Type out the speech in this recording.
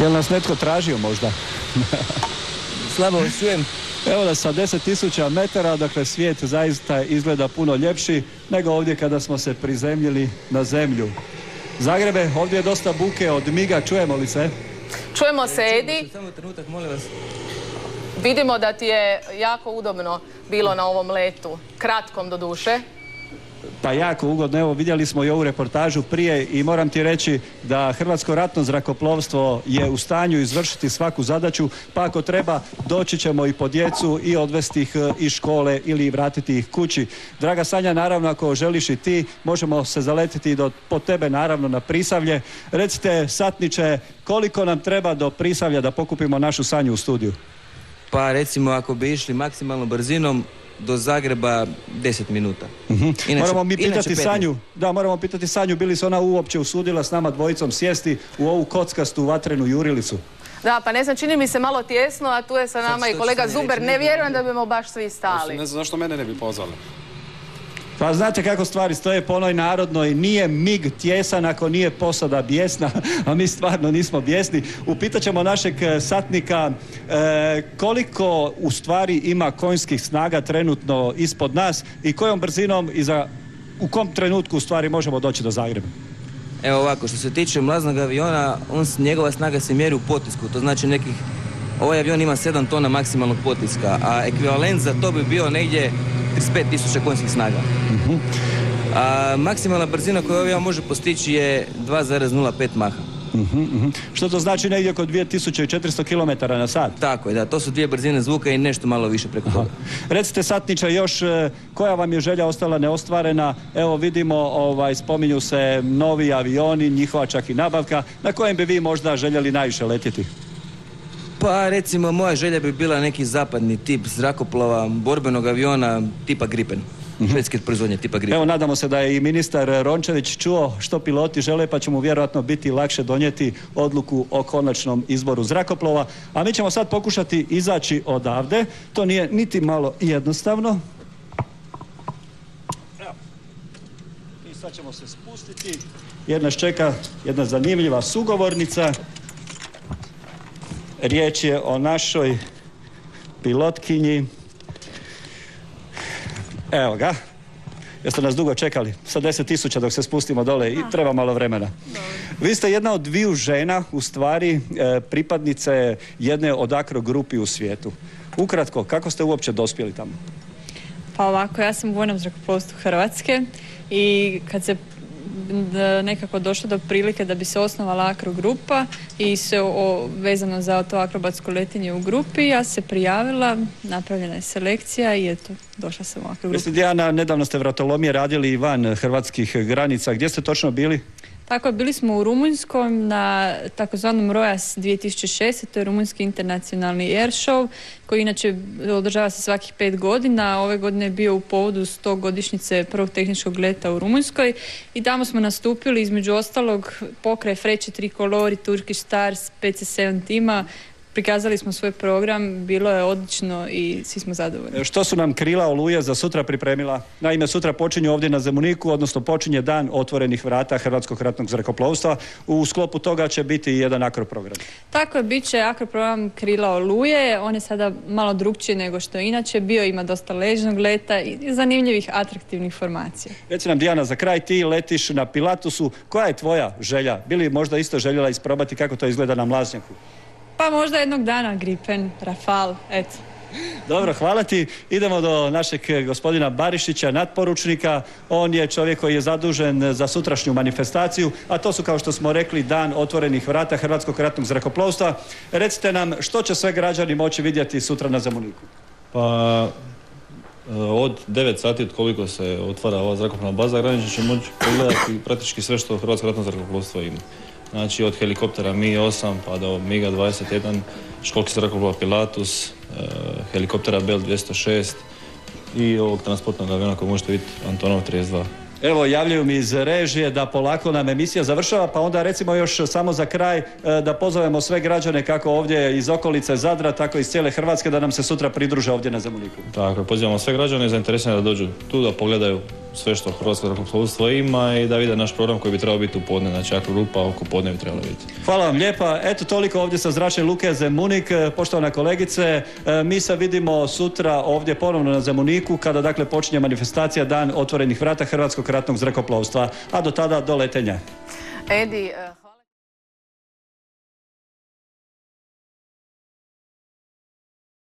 Je li nas netko tražio možda? Slabo vas čujem. Evo da sa 10.000 metara, dakle svijet zaista izgleda puno ljepši nego ovdje kada smo se prizemljili na zemlju. Zagrebe, ovdje je dosta buke od miga, čujemo li se? Čujemo se, Edi. Samo trenutak, molim vas. Vidimo da ti je jako udobno bilo na ovom letu, kratkom do duše. Pa jako ugodno, evo vidjeli smo i ovu reportažu prije i moram ti reći da Hrvatsko ratno zrakoplovstvo je u stanju izvršiti svaku zadaću, pa ako treba doći ćemo i po djecu i odvesti ih iz škole ili vratiti ih kući. Draga Sanja, naravno ako želiš i ti, možemo se zaletiti po tebe naravno na Prisavlje. Recite satniče, koliko nam treba do Prisavlja da pokupimo našu Sanju u studiju? Pa recimo ako bi išli maksimalnom brzinom do Zagreba 10 minuta. Moramo mi pitati Sanju, moramo pitati Sanju, bi li se ona uopće usudila s nama dvojicom sjesti u ovu kockastu vatrenu jurilicu? Da, pa ne znam, čini mi se malo tjesno, a tu je sa nama i kolega Zuber. Ne vjerujem da bimo baš svi stali. Ne znam zašto mene ne bi pozvali. Pa znate kako stvari stoje po onoj narodnoj, nije mig tjesan ako nije posada bijesna, a mi stvarno nismo bijesni. Upitat ćemo našeg satnika koliko u stvari ima konjskih snaga trenutno ispod nas i kojom brzinom i u kom trenutku u stvari možemo doći do Zagreba. Evo ovako, što se tiče mlaznog aviona, njegova snaga se mjeri u potisku, to znači ovaj avion ima 7 tona maksimalnog potiska, a ekvivalent za to bi bio negdje 35.000 konjskih snaga. A maksimalna brzina koju avion može postići je 2,05 maha. Što to znači negdje oko 2400 km na sat? Tako je, da, to su dvije brzine zvuka i nešto malo više preko toga. Recite satniče još koja vam je želja ostala neostvarena? Evo vidimo, spominju se novi avioni, njihova čak i nabavka. Na kojem bi vi možda željeli najviše letjeti? Pa recimo moja želja bi bila neki zapadni tip zrakoplova, borbenog aviona tipa Gripen. Švedske proizvodnje tipa Gripen. Evo, nadamo se da je i ministar Rončević čuo što piloti žele, pa će mu vjerojatno biti lakše donijeti odluku o konačnom izboru zrakoplova. A mi ćemo sad pokušati izaći odavde. To nije niti malo jednostavno. Evo. I sad ćemo se spustiti. Jer nas čeka jedna zanimljiva sugovornica. Riječ je o našoj pilotkinji. Evo ga. Jeste nas dugo čekali? Sa 10.000 dok se spustimo dole i treba malo vremena. Vi ste jedna od dviju žena, u stvari pripadnice jedne od akro grupi u svijetu. Ukratko, kako ste uopće dospjeli tamo? Pa ovako, ja sam u vojnom zrakoplovstvu Hrvatske i kad se nekako došlo do prilike da bi se osnovala akro grupa i se vezano za to akrobatsko letenje u grupi, ja se prijavila, napravljena je selekcija i eto, došla sam u akro grupu. Jeste, Dijana, nedavno ste vratolomije radili i van hrvatskih granica. Gdje ste točno bili? Tako, bili smo u Rumunjskoj na takozvanom Rojas 2006. To je rumunjski internacionalni air show koji inače održava se svakih 5 godina. Ove godine je bio u povodu 100 godišnjice prvog tehničkog leta u Rumunjskoj i tamo smo nastupili između ostalog pokraj Freće Trikolori, Turkish Stars, PC7 tima. Prikazali smo svoj program, bilo je odlično i svi smo zadovoljni. Što su nam Krila Oluje za sutra pripremila? Naime, sutra počinje ovdje na Zemuniku, odnosno počinje dan otvorenih vrata Hrvatskog ratnog zrakoplovstva. U sklopu toga će biti jedan akroprogram. Tako je, bit će akroprogram Krila Oluje. On je sada malo drukčiji nego što je inače bio, ima dosta ležnog leta i zanimljivih, atraktivnih formacija. Reci nam, Dijana, za kraj ti letiš na Pilatusu. Koja je tvoja želja? Bili možda isto željela isprobati kako to izgleda na mlaznjaku? Pa možda jednog dana Gripen, Rafal, eto. Dobro, hvala ti. Idemo do našeg gospodina Barišića, natporučnika. On je čovjek koji je zadužen za sutrašnju manifestaciju, a to su, kao što smo rekli, dan otvorenih vrata Hrvatskog ratnog zrakoplovstva. Recite nam, što će sve građani moći vidjeti sutra na Zemuniku? Pa, od 9 sati, od koliko se otvara ova zrakoplovna baza, građani će moći pogledati praktički sve što Hrvatsko ratno zrakoplovstvo ima. Znači od helikoptera Mi-8 pa do MiG-21, školski zrakoplova Pilatus, helikoptera Bell-206 i ovog transportnog aviona koji možete vidjeti, Antonov 32. Evo, javljaju mi iz režije da polako nam emisija završava, pa onda recimo još samo za kraj da pozovemo sve građane kako ovdje iz okolice Zadra, tako i iz cijele Hrvatske da nam se sutra pridruže ovdje na Zemuniku. Tako, pozivamo sve građane zainteresirane da dođu tu da pogledaju sve što hrvatsko zrakoplovstvo ima i da vide naš program koji bi trebao biti u podne, znači ako grupa oko podne bi trebala biti. Hvala vam lijepa. Eto toliko ovdje sa Zračne luke Zemunik. Poštovana kolegice, mi se vidimo sutra ovdje ponovno na Zemuniku kada dakle počinje manifestacija Dan otvorenih vrata Hrvatskog ratnog zrakoplovstva, a do tada do letenja. Edi,